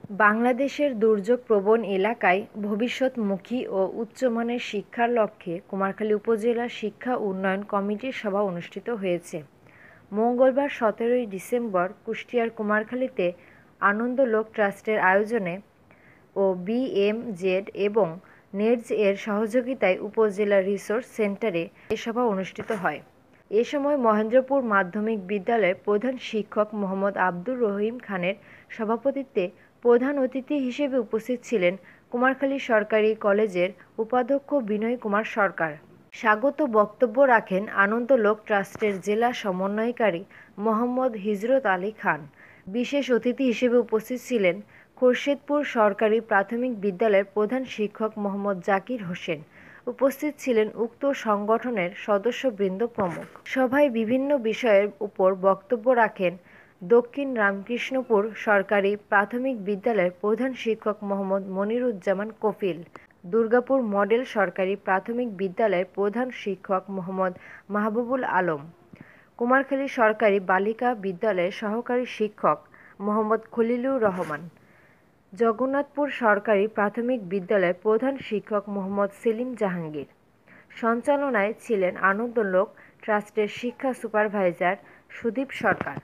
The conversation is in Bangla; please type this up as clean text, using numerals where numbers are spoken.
বাংলাদেশের দুর্যোগপ্রবণ এলাকায় ভবিষ্যৎমুখী ও উচ্চমানের শিক্ষার লক্ষ্যে কুমারখালী উপজেলা শিক্ষা উন্নয়ন কমিটির সভা অনুষ্ঠিত হয়েছে। মঙ্গলবার 17 ডিসেম্বর কুষ্টিয়ার কুমারখালীতে আনন্দলোক ট্রাস্টের আয়োজনে ও বিএমজেড এবং নেডজ এর সহযোগিতায় উপজেলা রিসোর্স সেন্টারে এ সভা অনুষ্ঠিত হয়। এ সময় মহেন্দ্রপুর মাধ্যমিক বিদ্যালয়ের প্রধান শিক্ষক মোহাম্মদ আব্দুর রহিম খানের সভাপতিত্বে প্রধান অতিথি হিসেবে উপস্থিত ছিলেন কুমারখালী সরকারি কলেজের উপাধ্যক্ষ বিনয় কুমার সরকার। স্বাগত বক্তব্য রাখেন আনন্দলোক ট্রাস্টের জেলা সমন্বয়কারী মোহাম্মদ হিজরত আলী খান। বিশেষ অতিথি হিসেবে উপস্থিত ছিলেন খোরশেদপুর সরকারি প্রাথমিক বিদ্যালয়ের প্রধান শিক্ষক মোহাম্মদ জাকির হোসেন। উপস্থিত ছিলেন উক্ত সংগঠনের সদস্যবৃন্দ প্রমুখ। সভায় বিভিন্ন বিষয়ের উপর বক্তব্য রাখেন দক্ষিণ রামকৃষ্ণপুর সরকারি প্রাথমিক বিদ্যালয়ের প্রধান শিক্ষক মোহাম্মদ মনিরুজ্জামান কফিল, দুর্গাপুর মডেল সরকারি প্রাথমিক বিদ্যালয়ের প্রধান শিক্ষক মোহাম্মদ মাহবুবুল আলম, কুমারখালী সরকারি বালিকা বিদ্যালয়ের সহকারী শিক্ষক মোহাম্মদ খলিলুর রহমান, জগন্নাথপুর সরকারি প্রাথমিক বিদ্যালয়ের প্রধান শিক্ষক মোহাম্মদ সেলিম জাহাঙ্গীর। সঞ্চালনায় ছিলেন আনন্দলোক ট্রাস্টের শিক্ষা সুপারভাইজার সুদীপ সরকার।